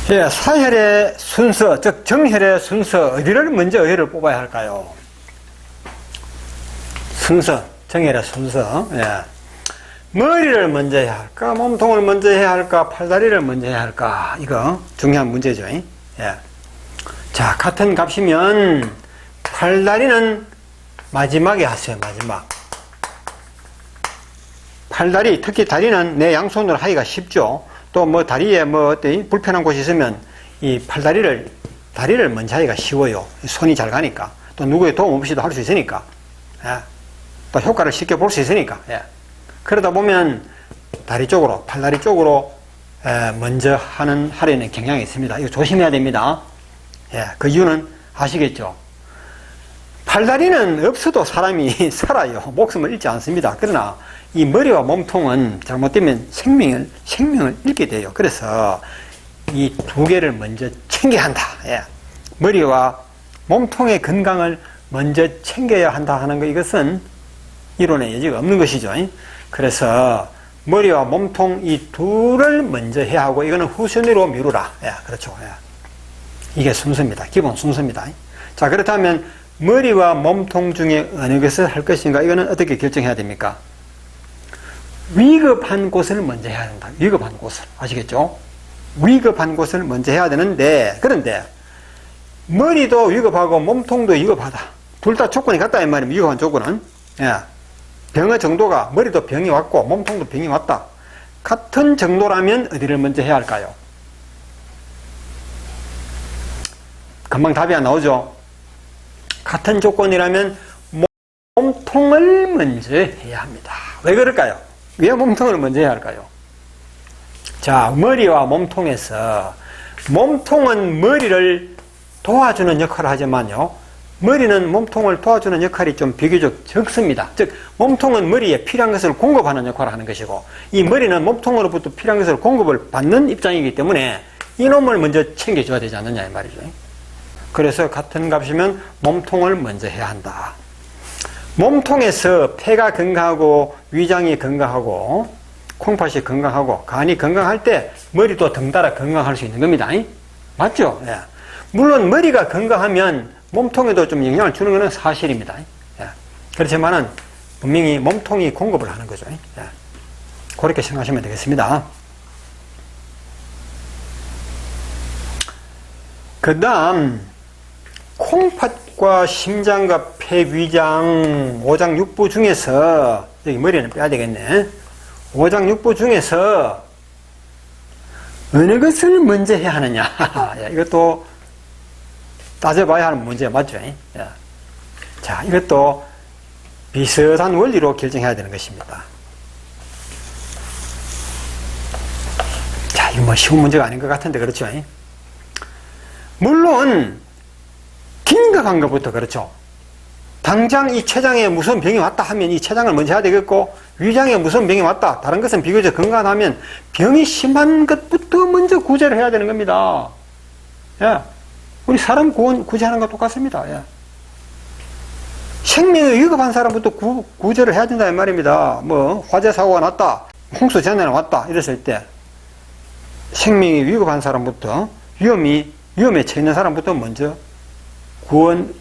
예, 사혈의 순서, 즉 정혈의 순서, 어디를 먼저 어혈을 뽑아야 할까요? 순서, 정혈의 순서. 예. 머리를 먼저 해야 할까? 몸통을 먼저 해야 할까? 팔다리를 먼저 해야 할까? 이거 중요한 문제죠. 예. 자, 같은 값이면 팔다리는 마지막에 하세요. 마지막. 팔다리, 특히 다리는 내 양손으로 하기가 쉽죠. 또 뭐 다리에 뭐 어떤 불편한 곳이 있으면 이 다리를 먼저 하기가 쉬워요. 손이 잘 가니까. 또 누구의 도움 없이도 할 수 있으니까. 예. 또 효과를 쉽게 볼 수 있으니까. 예. 그러다 보면 다리 쪽으로, 팔다리 쪽으로 먼저 하려는 경향이 있습니다. 이거 조심해야 됩니다. 예. 그 이유는 아시겠죠? 팔다리는 없어도 사람이 살아요. 목숨을 잃지 않습니다. 그러나 이 머리와 몸통은 잘못되면 생명을 잃게 돼요. 그래서 이 두 개를 먼저 챙겨야 한다. 예. 머리와 몸통의 건강을 먼저 챙겨야 한다 하는 거, 이것은 이론의 여지가 없는 것이죠. 그래서 머리와 몸통 이 둘을 먼저 해야 하고, 이거는 후순위로 미루라. 예. 그렇죠. 예. 이게 순서입니다. 기본 순서입니다. 자, 그렇다면 머리와 몸통 중에 어느 것을 할 것인가, 이거는 어떻게 결정해야 됩니까? 위급한 곳을 먼저 해야 된다. 위급한 곳을. 아시겠죠? 위급한 곳을 먼저 해야 되는데, 그런데 머리도 위급하고 몸통도 위급하다. 둘 다 조건이 같다 이 말입니다. 위급한 조건은. 예. 병의 정도가, 머리도 병이 왔고 몸통도 병이 왔다. 같은 정도라면 어디를 먼저 해야 할까요? 금방 답이 안 나오죠? 같은 조건이라면 몸통을 먼저 해야 합니다. 왜 그럴까요? 왜 몸통을 먼저 해야 할까요? 자, 머리와 몸통에서 몸통은 머리를 도와주는 역할을 하지만요, 머리는 몸통을 도와주는 역할이 좀 비교적 적습니다. 즉, 몸통은 머리에 필요한 것을 공급하는 역할을 하는 것이고, 이 머리는 몸통으로부터 필요한 것을 공급을 받는 입장이기 때문에 이놈을 먼저 챙겨줘야 되지 않느냐 이 말이죠. 그래서 같은 값이면 몸통을 먼저 해야 한다. 몸통에서 폐가 건강하고 위장이 건강하고 콩팥이 건강하고 간이 건강할 때 머리도 덩달아 건강할 수 있는 겁니다. 맞죠? 예. 물론 머리가 건강하면 몸통에도 좀 영향을 주는 것은 사실입니다. 예. 그렇지만은 분명히 몸통이 공급을 하는 거죠. 예. 그렇게 생각하시면 되겠습니다. 그 다음 콩팥과 심장과 폐, 위장, 오장육부 중에서, 여기 머리는 빼야 되겠네. 오장육부 중에서 어느 것을 먼저 해야 하느냐. 이것도 따져봐야 하는 문제 맞죠? 자, 이것도 비슷한 원리로 결정해야 되는 것입니다. 자, 이거 뭐 쉬운 문제가 아닌 것 같은데, 그렇죠? 물론 긴급한 것부터 그렇죠. 당장 이 췌장에 무슨 병이 왔다 하면 이 췌장을 먼저 해야 되겠고, 위장에 무슨 병이 왔다, 다른 것은 비교적 건강하다면 병이 심한 것부터 먼저 구제를 해야 되는 겁니다. 예. 우리 사람 구제하는 거 똑같습니다. 예. 생명이 위급한 사람부터 구제를 해야 된다 이 말입니다. 뭐 화재 사고가 났다, 홍수 재난이 왔다 이랬을 때 생명이 위급한 사람부터, 위험에 처해 있는 사람부터 먼저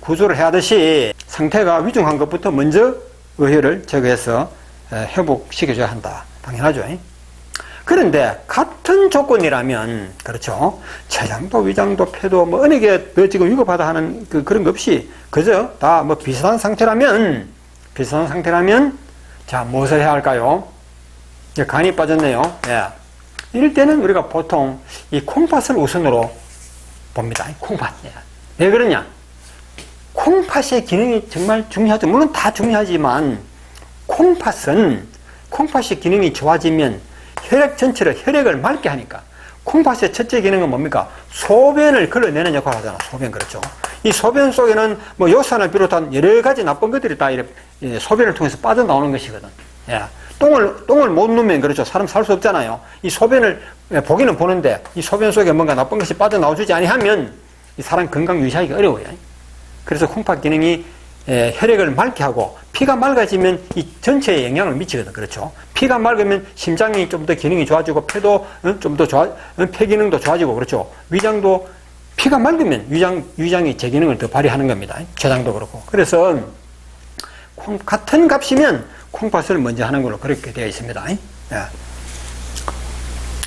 구조를 해야 하듯이 상태가 위중한 것부터 먼저 의혈을 제거해서 회복시켜줘야 한다. 당연하죠. 그런데 같은 조건이라면, 그렇죠, 췌장도 위장도 폐도 뭐 어느 게 더 지금 위급하다 하는 그런 거 없이 그저 다 뭐 비슷한 상태라면 자, 무엇을 해야 할까요? 간이 빠졌네요. 예. 이럴 때는 우리가 보통 이 콩팥을 우선으로 봅니다. 콩팥. 예. 왜 그러냐? 콩팥의 기능이 정말 중요하죠. 물론 다 중요하지만 콩팥의 기능이 좋아지면 혈액 전체를, 혈액을 맑게 하니까, 콩팥의 첫째 기능은 뭡니까? 소변을 걸러내는 역할을 하잖아. 소변. 그렇죠. 이 소변 속에는 뭐 요산을 비롯한 여러 가지 나쁜 것들이 다 이렇게 소변을 통해서 빠져나오는 것이거든. 예. 똥을 못 누면, 그렇죠, 사람 살 수 없잖아요. 이 소변을 보기는 보는데 이 소변 속에 뭔가 나쁜 것이 빠져나오지 아니하면 이 사람 건강 유지하기가 어려워요. 그래서 콩팥 기능이 혈액을 맑게 하고, 피가 맑아지면 이 전체에 영향을 미치거든. 그렇죠? 피가 맑으면 심장이 좀 더 기능이 좋아지고, 폐도 좀 더 폐 기능도 좋아지고, 그렇죠? 위장도 피가 맑으면 위장이 제 기능을 더 발휘하는 겁니다. 췌장도 그렇고. 그래서 같은 값이면 콩팥을 먼저 하는 걸로 그렇게 되어 있습니다.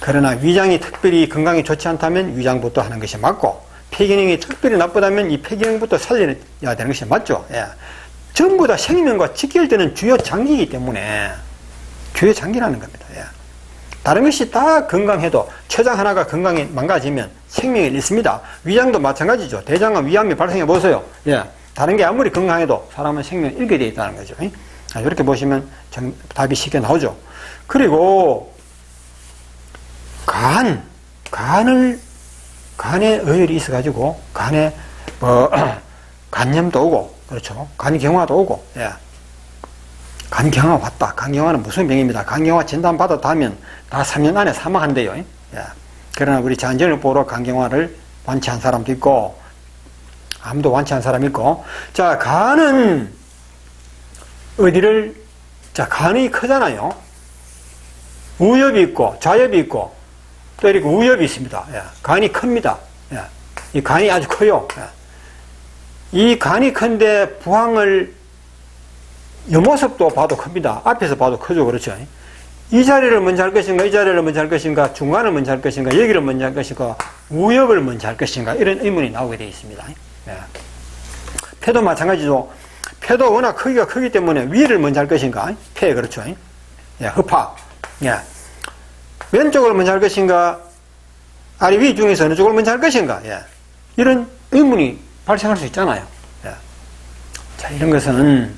그러나 위장이 특별히 건강이 좋지 않다면 위장부터 하는 것이 맞고, 폐기능이 특별히 나쁘다면 이 폐기능부터 살려야 되는 것이 맞죠. 전부 다 생명과 직결되는 주요 장기이기 때문에 주요 장기라는 겁니다. 다른 것이 다 건강해도 췌장 하나가 건강이 망가지면 생명이 잃습니다. 위장도 마찬가지죠. 대장암, 위암이 발생해 보세요. 다른 게 아무리 건강해도 사람은 생명을 잃게 되어 있다는 거죠. 이렇게 보시면 답이 쉽게 나오죠. 그리고 간에 어혈이 있어가지고 간에 간염도 오고, 그렇죠. 간경화도 오고, 간경화 왔다. 간경화는 무슨 병입니다. 간경화 진단 받았다 하면 다 3년 안에 사망한대요. 그러나 우리 잔전을 보러 간경화를 완치한 사람도 있고, 암도 완치한 사람이 있고, 자, 간은 간이 크잖아요. 우엽이 있고, 좌엽이 있고, 또 이렇게 우엽이 있습니다. 간이 큽니다. 이 간이 아주 커요. 이 간이 큰데 부항을 옆모습도 봐도 큽니다. 앞에서 봐도 크죠. 그렇죠. 이 자리를 먼저 할 것인가, 이 자리를 먼저 할 것인가, 중간을 먼저 할 것인가, 여기를 먼저 할 것인가, 우엽을 먼저 할 것인가, 이런 의문이 나오게 되어 있습니다. 폐도 마찬가지죠. 폐도 워낙 크기가 크기 때문에 위를 먼저 할 것인가, 폐, 그렇죠. 허파. 왼쪽을 먼저 할 것인가, 아래 위 중에서 어느 쪽을 먼저 할 것인가, 이런 의문이 발생할 수 있잖아요. 자, 이런 것은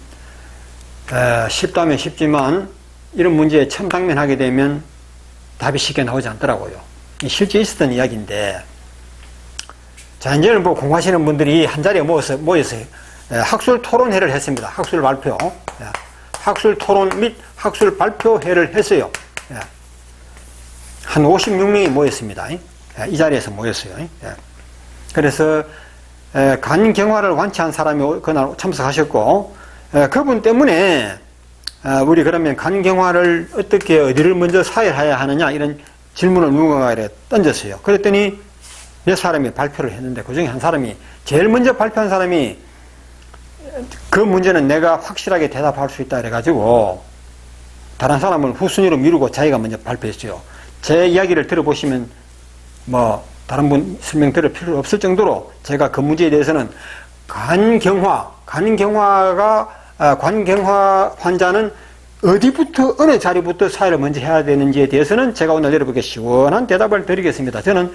쉽다면 쉽지만 이런 문제에 처음 당면하게 되면 답이 쉽게 나오지 않더라고요. 실제 있었던 이야기인데, 자, 이제는 뭐 공부하시는 분들이 한 자리에 모여서 학술 토론회를 했습니다. 학술 발표. 학술 토론 및 학술 발표회를 했어요. 한 56명이 모였습니다. 이 자리에서 모였어요. 그래서 간경화를 완치한 사람이 그날 참석하셨고, 그분 때문에 우리 그러면 간경화를 어떻게 어디를 먼저 사혈해야 하느냐 이런 질문을 누군가가 던졌어요. 그랬더니 몇 사람이 발표를 했는데 그중에 한 사람이, 제일 먼저 발표한 사람이 그 문제는 내가 확실하게 대답할 수 있다 그래가지고 다른 사람을 후순위로 미루고 자기가 먼저 발표했어요. 제 이야기를 들어보시면 뭐 다른 분 설명 들을 필요 없을 정도로 제가 그 문제에 대해서는 간경화 환자는 어디부터 어느 자리부터 사혈을 먼저 해야 되는지에 대해서는 제가 오늘 여러분께 시원한 대답을 드리겠습니다. 저는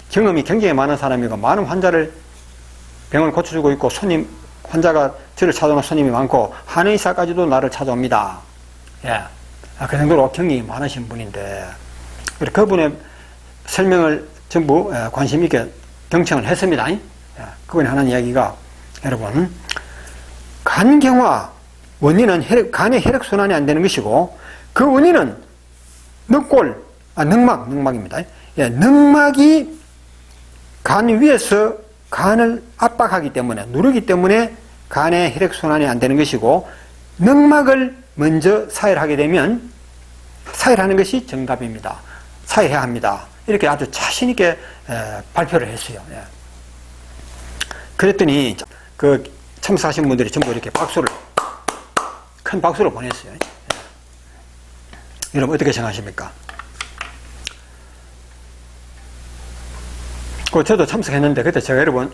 경험이 굉장히 많은 사람이고 많은 환자를 병을 고쳐주고 있고 환자가 저를 찾아오는 손님이 많고 한의사까지도 나를 찾아옵니다. 그 정도로 경력이 많으신 분인데 그분의 설명을 전부 관심 있게 경청을 했습니다. 그분이 하는 이야기가, 여러분, 간경화 원인은 간의 혈액순환이 안 되는 것이고, 그 원인은 늑막입니다. 늑막이 간 위에서 간을 압박하기 때문에, 누르기 때문에 간의 혈액순환이 안 되는 것이고, 늑막을 먼저 사혈하게 되면 사혈하는 것이 정답입니다. 사혈해야 합니다. 이렇게 아주 자신있게 발표를 했어요. 그랬더니 그 참석하신 분들이 전부 이렇게 큰 박수를 보냈어요. 여러분 어떻게 생각하십니까? 저도 참석했는데 그때 제가 여러분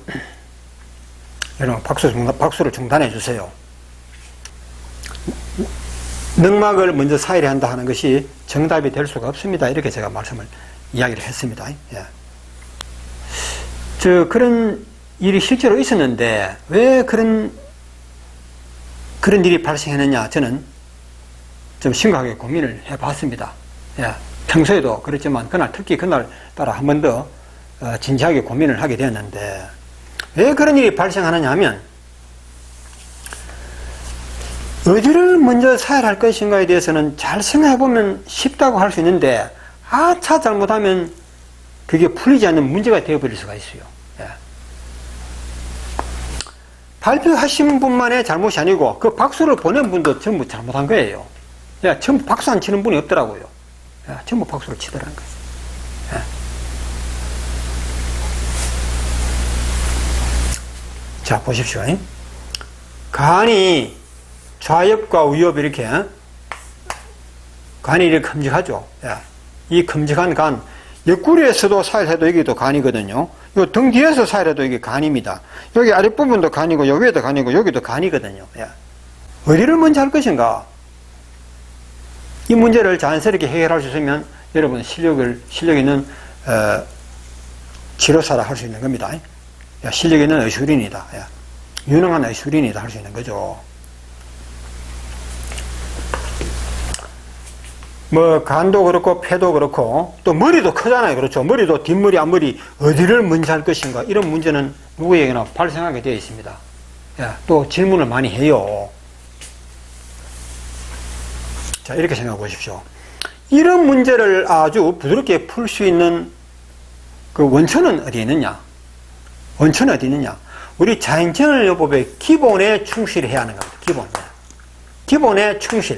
박수를 중단해 주세요. 늑막을 먼저 사혈해야 한다 하는 것이 정답이 될 수가 없습니다. 이렇게 제가 이야기를 했습니다. 그런 일이 실제로 있었는데 왜 그런 일이 발생했느냐, 저는 좀 심각하게 고민을 해봤습니다. 평소에도 그랬지만 특히 그날 따라 한 번 더 진지하게 고민을 하게 되었는데, 왜 그런 일이 발생하느냐 하면, 어디를 먼저 사혈할 것인가에 대해서는 잘 생각해보면 쉽다고 할 수 있는데, 아차 잘못하면 그게 풀리지 않는 문제가 되어버릴 수가 있어요. 발표하신 분만의 잘못이 아니고 그 박수를 보낸 분도 전부 잘못한 거예요. 야, 전부 박수 안 치는 분이 없더라고요. 야, 전부 박수를 치더라는 거예요. 야. 자, 보십시오. 간이 좌엽과 우엽 이렇게 간이 이렇게 큼직하죠. 야, 이 큼직한 간, 옆구리에서도 살해도 여기도 간이거든요. 요 등 뒤에서 살해도 이게 간입니다. 여기 아랫부분도 간이고, 여기 위에도 간이고, 여기도 간이거든요. 야. 어디를 먼저 할 것인가? 이 문제를 자연스럽게 해결할 수 있으면 여러분 실력 있는 치료사라 할 수 있는 겁니다. 야, 실력 있는 의술인이다. 야, 유능한 의술인이다 할 수 있는 거죠. 뭐 간도 그렇고 폐도 그렇고 또 머리도 크잖아요. 그렇죠. 머리도 뒷머리 앞머리 어디를 먼저 할 것인가 이런 문제는 누구에게나 발생하게 되어 있습니다. 야, 또 질문을 많이 해요. 자, 이렇게 생각해 보십시오. 이런 문제를 아주 부드럽게 풀 수 있는 그 원천은 어디에 있느냐? 원천은 어디 있느냐? 우리 자연정렬요법의 기본에 충실해야 하는 겁니다. 기본에 충실.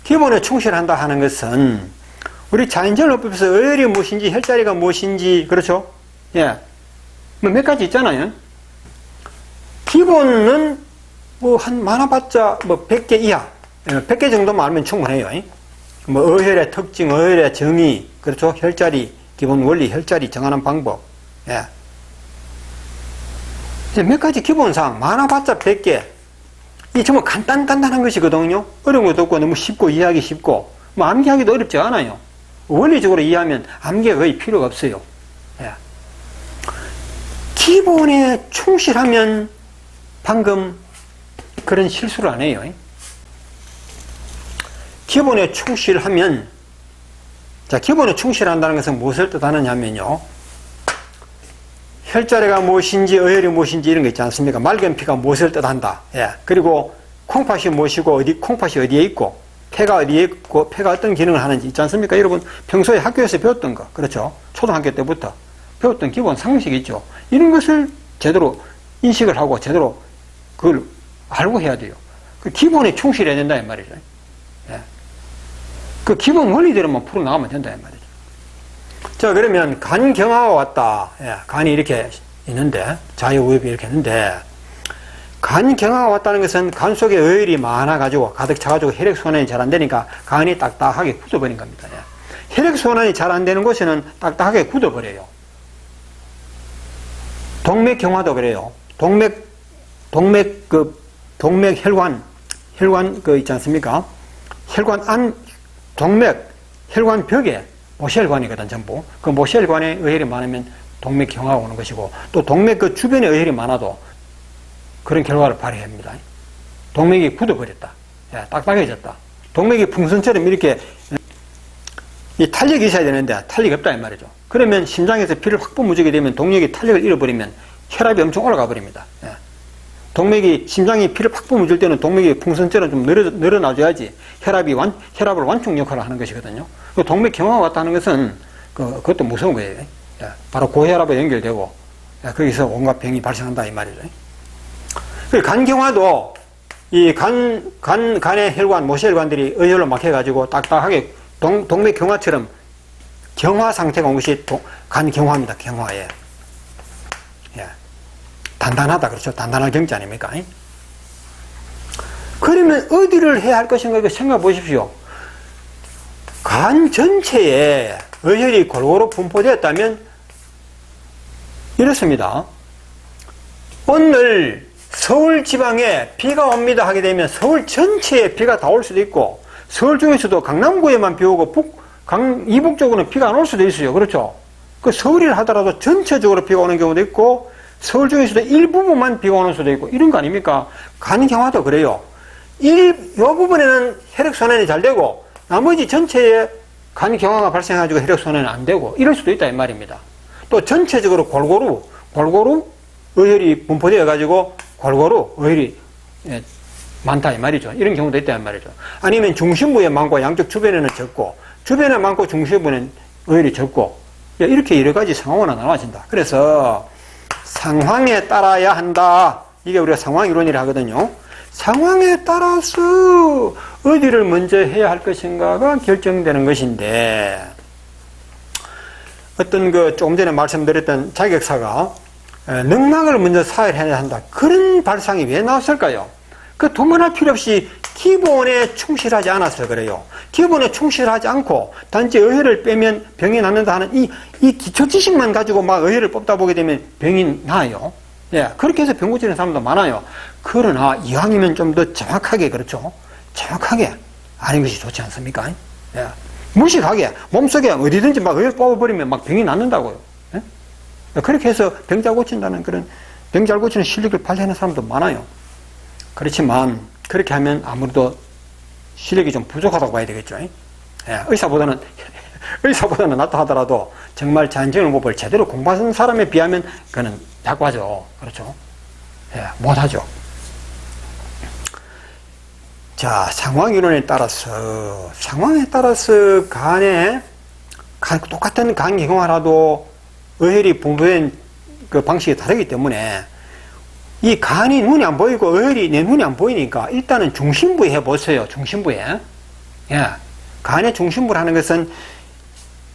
기본에 충실한다 하는 것은 우리 자연정렬요법에서 어혈이 무엇인지 혈자리가 무엇인지 그렇죠? 예, 뭐 몇 가지 있잖아요. 기본은 뭐 한 많아봤자 뭐 100개 이하, 100개 정도만 알면 충분해요. 뭐 어혈의 특징, 어혈의 정의, 그렇죠? 혈자리, 기본 원리, 혈자리 정하는 방법. 예. 이제 몇 가지 기본사항, 많아봤자 100개. 이 정말 간단한 것이거든요. 어려운 것도 없고 너무 쉽고 이해하기 쉽고 뭐 암기하기도 어렵지 않아요. 원리적으로 이해하면 암기가 거의 필요가 없어요. 예. 기본에 충실하면 방금 그런 실수를 안 해요. 기본에 충실하면, 자, 기본에 충실한다는 것은 무엇을 뜻하느냐 하면요. 혈자리가 무엇인지, 어혈이 무엇인지 이런 거 있지 않습니까? 맑은 피가 무엇을 뜻한다. 예. 그리고 콩팥이 무엇이고, 콩팥이 어디에 있고, 폐가 어디에 있고, 폐가 어떤 기능을 하는지 있지 않습니까? 여러분, 평소에 학교에서 배웠던 거, 그렇죠? 초등학교 때부터 배웠던 기본 상식이 있죠. 이런 것을 제대로 인식을 하고, 제대로 그걸 알고 해야 돼요. 그 기본에 충실해야 된다, 이 말이죠. 예. 그 기본 원리대로만 풀어나가면 된다, 이 말이죠. 자, 그러면 간경화가 왔다. 예, 간이 이렇게 있는데, 자유우엽이 이렇게 있는데, 간경화가 왔다는 것은 간 속에 어혈이 많아가지고, 가득 차가지고 혈액순환이 잘 안 되니까 간이 딱딱하게 굳어버린 겁니다. 예. 혈액순환이 잘 안 되는 곳에는 딱딱하게 굳어버려요. 동맥경화도 그래요. 동맥혈관 있지 않습니까? 혈관 벽에 모세혈관이거든, 전부. 그 모세혈관에 어혈이 많으면 동맥경화가 오는 것이고, 또 동맥 그 주변에 어혈이 많아도 그런 결과를 발휘합니다. 동맥이 굳어버렸다. 예, 딱딱해졌다. 동맥이 풍선처럼 이렇게 이 탄력이 있어야 되는데 탄력이 없다, 이 말이죠. 그러면 심장에서 피를 확 뿜어주게 되면 동맥이 탄력을 잃어버리면 혈압이 엄청 올라가 버립니다. 예. 동맥이, 심장이 피를 팍 뿜어줄 때는 동맥이 풍선처럼 좀 늘어나줘야지 혈압을 완충 역할을 하는 것이거든요. 그 동맥 경화가 왔다는 것은 그것도 무서운 거예요. 예. 바로 고혈압에 연결되고, 예. 거기서 온갖 병이 발생한다, 이 말이죠. 간 경화도 이 간의 혈관, 모세혈관들이 어혈로 막혀가지고 딱딱하게 동맥 경화처럼 경화 상태가 온 것이 간 경화입니다. 경화에. 예. 단단하다, 그렇죠? 단단한 경지 아닙니까? 그러면 어디를 해야 할 것인가 생각해 보십시오. 간 전체에 어혈이 골고루 분포되었다면 이렇습니다. 오늘 서울 지방에 비가 옵니다 하게 되면 서울 전체에 비가 다 올 수도 있고, 서울 중에서도 강남구에만 비 오고 이북 쪽으로는 비가 안 올 수도 있어요. 그렇죠? 그 서울이라 하더라도 전체적으로 비가 오는 경우도 있고, 서울 중에서도 일부분만 비가 오는 수도 있고, 이런 거 아닙니까? 간 경화도 그래요. 이 부분에는 혈액순환이 잘 되고, 나머지 전체에 간 경화가 발생해가지고 혈액순환이 안 되고, 이럴 수도 있다, 이 말입니다. 또 전체적으로 골고루 어혈이 분포되어가지고, 골고루 어혈이 많다, 이 말이죠. 이런 경우도 있다, 이 말이죠. 아니면 중심부에 많고, 양쪽 주변에는 적고, 주변에 많고, 중심부에는 어혈이 적고, 이렇게 여러 가지 상황으로 나눠진다. 그래서 상황에 따라야 한다. 이게 우리가 상황이론이라 하거든요. 상황에 따라서 어디를 먼저 해야 할 것인가가 결정되는 것인데, 어떤 조금 전에 말씀드렸던 자격사가 능막을 먼저 사회해야 한다. 그런 발상이 왜 나왔을까요? 두말할 필요 없이 기본에 충실하지 않아서 그래요. 기본에 충실하지 않고 단지 의회를 빼면 병이 낫는다 하는 이 기초 지식만 가지고 막 의회를 뽑다 보게 되면 병이 나요. 예, 그렇게 해서 병 고치는 사람도 많아요. 그러나 이왕이면 좀 더 정확하게, 그렇죠? 정확하게 아는 것이 좋지 않습니까? 예. 무식하게 몸속에 어디든지 막 의회를 뽑아버리면 막 병이 낫는다고요. 예? 그렇게 해서 병 잘 고친다는 그런 병 잘 고치는 실력을 발휘하는 사람도 많아요. 그렇지만 그렇게 하면 아무래도 실력이 좀 부족하다고 봐야 되겠죠. 예, 의사보다는 낫다 하더라도 정말 자연증후법을 제대로 공부하는 사람에 비하면 그는 약하죠. 그렇죠? 예, 못하죠. 자, 상황이론에 따라서 똑같은 간 경화라도 의혈이 분포된 그 방식이 다르기 때문에 이 간이 눈이 안 보이고 의혈이 내 눈이 안 보이니까 일단은 중심부에 해보세요. 중심부에. 예. 간의 중심부를 하는 것은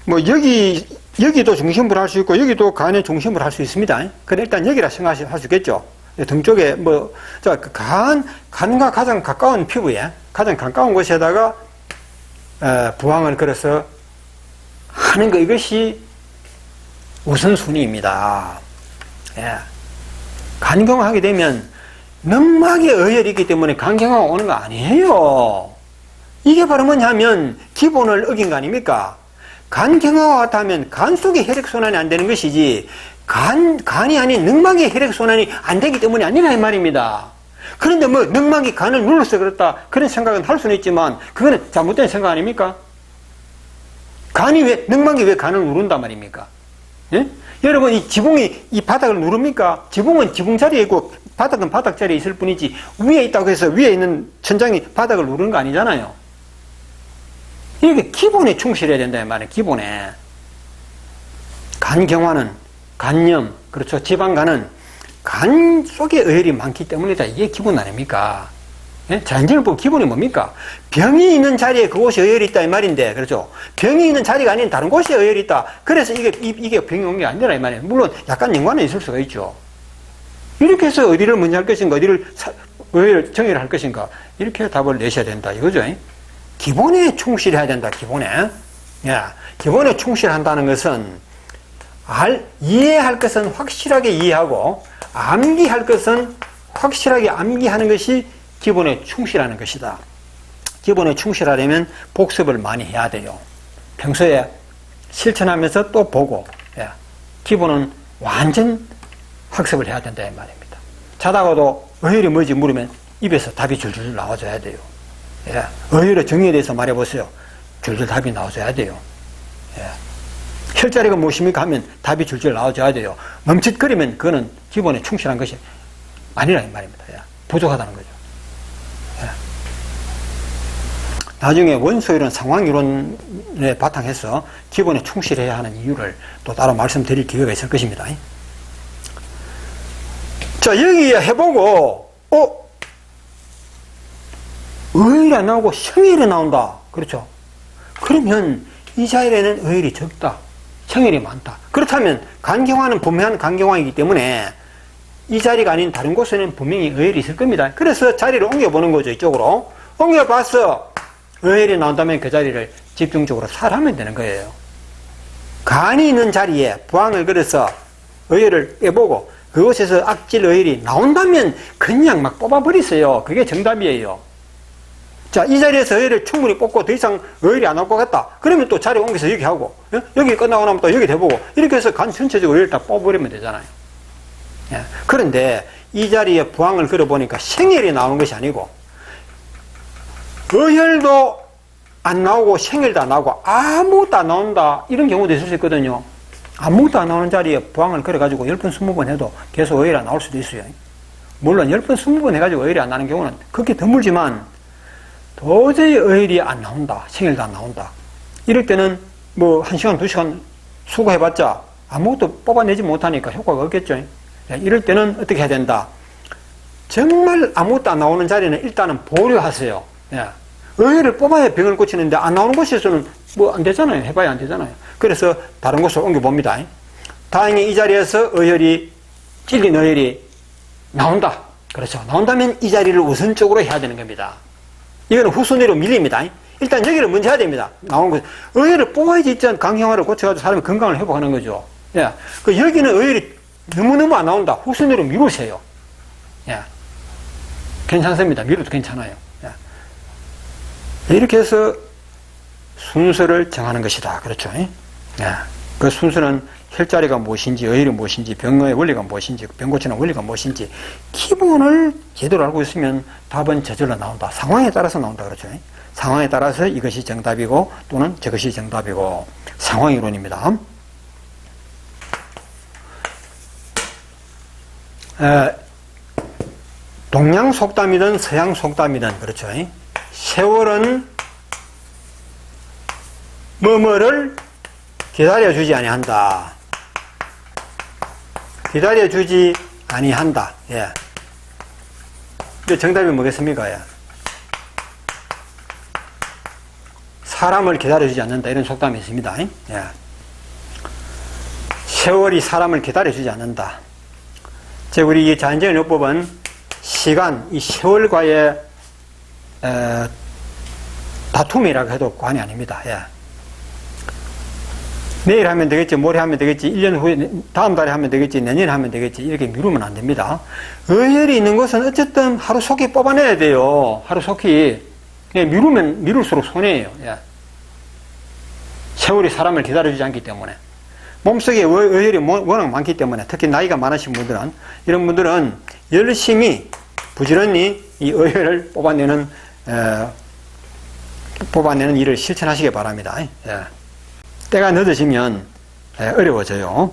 뭐 여기도 중심부를 할 수 있고 여기도 간의 중심부를 할 수 있습니다. 근데 일단 여기라 생각할 수 있겠죠. 등 쪽에 간과 가장 가까운 피부에 가장 가까운 곳에다가 부항을 걸어서 하는 거, 이것이 우선순위입니다. 예. 간경화하게 되면 능막에 의혈이 있기 때문에 간경화가 오는 거 아니에요. 이게 바로 뭐냐면 기본을 어긴 거 아닙니까? 간경화와 같다면 간 속에 혈액순환이 안 되는 것이지 간이 아닌 능막의 혈액순환이 안 되기 때문이 아니라 이 말입니다. 그런데 뭐 능막이 간을 눌러서 그렇다 그런 생각은 할 수는 있지만 그거는 잘못된 생각 아닙니까? 능막이 왜 간을 누른단 말입니까? 예? 여러분, 이 지붕이 이 바닥을 누릅니까? 지붕은 지붕 자리에 있고 바닥은 바닥 자리에 있을 뿐이지 위에 있다고 해서 위에 있는 천장이 바닥을 누르는 거 아니잖아요. 이게 기본에 충실해야 된다 이 말이에요. 기본에. 간경화는 간염, 그렇죠. 지방간은 간 속에 의혈이 많기 때문이다. 이게 기본 아닙니까? 예? 자연증후법 기본이 뭡니까? 병이 있는 자리에 그곳에 의혈이 있다 이 말인데, 그렇죠? 병이 있는 자리가 아닌 다른 곳에 의혈이 있다. 그래서 이게 병이 온 게 아니라 이 말이에요. 물론 약간 연관은 있을 수가 있죠. 이렇게 해서 어디를 먼저 할 것인가, 어디를 의혈을 정의를 할 것인가, 이렇게 답을 내셔야 된다 이거죠. 기본에 충실해야 된다. 기본에. 예. 기본에 충실한다는 것은 이해할 것은 확실하게 이해하고 암기할 것은 확실하게 암기하는 것이 기본에 충실하는 것이다. 기본에 충실하려면 복습을 많이 해야 돼요. 평소에 실천하면서 또 보고, 예. 기본은 완전 학습을 해야 된다 이 말입니다. 자다가도 의혈이 뭐지 물으면 입에서 답이 줄줄 나와줘야 돼요. 예. 의혈의 정의에 대해서 말해보세요. 줄줄 답이 나와줘야 돼요. 예. 혈자리가 무엇입니까 하면 답이 줄줄 나와줘야 돼요. 멈칫거리면 그거는 기본에 충실한 것이 아니라 이 말입니다. 예. 부족하다는 거죠. 예. 나중에 원소이론, 상황이론에 바탕해서 기본에 충실해야 하는 이유를 또 따로 말씀드릴 기회가 있을 것입니다. 자, 여기 해보고 의혈이 안 나오고 성혈이 나온다. 그렇죠? 그러면 이 자리에는 의혈이 적다. 성혈이 많다. 그렇다면 간경화는 분명한 간경화이기 때문에 이 자리가 아닌 다른 곳에는 분명히 의혈이 있을 겁니다. 그래서 자리를 옮겨보는 거죠. 이쪽으로. 옮겨봐서 의혈이 나온다면 그 자리를 집중적으로 살하면 되는 거예요. 간이 있는 자리에 부항을 걸어서 의혈을 빼보고 그곳에서 악질 의혈이 나온다면 그냥 막 뽑아버리세요. 그게 정답이에요. 자, 이 자리에서 의혈을 충분히 뽑고 더 이상 의혈이 안 나올 것 같다. 그러면 또 자리 옮겨서 여기 하고, 여기 끝나고 나면 또 여기 대보고, 이렇게 해서 간 전체적으로 의혈을 다 뽑아버리면 되잖아요. 예. 그런데 이 자리에 부항을 걸어보니까 생혈이 나오는 것이 아니고, 의혈도 안 나오고 생혈도 안 나오고 아무것도 안 나온다. 이런 경우도 있을 수 있거든요. 아무것도 안 나오는 자리에 부항을 걸어가지고 10번, 20번 해도 계속 의혈이 안 나올 수도 있어요. 물론 10번, 20번 해가지고 의혈이 안 나는 경우는 그렇게 드물지만 도저히 의혈이 안 나온다. 생혈도 안 나온다. 이럴 때는 뭐 1시간, 2시간 수고해봤자 아무것도 뽑아내지 못하니까 효과가 없겠죠. 이럴 때는 어떻게 해야 된다? 정말 아무것도 안 나오는 자리는 일단은 보류하세요. 의회를 뽑아야 병을 고치는데 안 나오는 곳에서는 뭐 안 되잖아요. 해봐야 안 되잖아요. 그래서 다른 곳으로 옮겨봅니다. 다행히 이 자리에서 찔린 의혈이 나온다. 그렇죠. 나온다면 이 자리를 우선적으로 해야 되는 겁니다. 이거는 후순위로 밀립니다. 일단 여기를 먼저 해야 됩니다. 나오는 거. 의혈을 뽑아야지 일단 강형화를 고쳐가지고 사람이 건강을 회복하는 거죠. 여기는 의혈이 너무너무 안 나온다. 후순위로 미루세요. 괜찮습니다. 미뤄도 괜찮아요. 이렇게 해서 순서를 정하는 것이다. 그렇죠. 그 순서는 혈자리가 무엇인지, 의혈이 무엇인지, 병의 원리가 무엇인지, 병 고치는 원리가 무엇인지 기본을 제대로 알고 있으면 답은 저절로 나온다. 상황에 따라서 나온다. 그렇죠. 상황에 따라서 이것이 정답이고 또는 저것이 정답이고 상황이론입니다. 동양 속담이든 서양 속담이든 그렇죠. 세월은 뭐뭐를 기다려주지 아니한다. 기다려주지 아니한다. 근데 정답이 뭐겠습니까? 사람을 기다려주지 않는다. 이런 속담이 있습니다. 세월이 사람을 기다려주지 않는다. 우리 이 자연적인 요법은 시간, 이 세월과의 다툼이라고 해도 과언이 아닙니다. 내일 하면 되겠지, 모레 하면 되겠지, 1년 후에, 다음 달에 하면 되겠지, 내년에 하면 되겠지, 이렇게 미루면 안 됩니다. 의혈이 있는 것은 어쨌든 하루속히 뽑아내야 돼요. 하루속히. 미루면 미룰수록 손해예요. 세월이 사람을 기다려주지 않기 때문에. 몸속에 의혈이 워낙 많기 때문에, 특히 나이가 많으신 분들은, 이런 분들은 열심히, 부지런히 이 의혈을 뽑아내는 일을 실천하시기 바랍니다. 때가 늦어지면 어려워져요.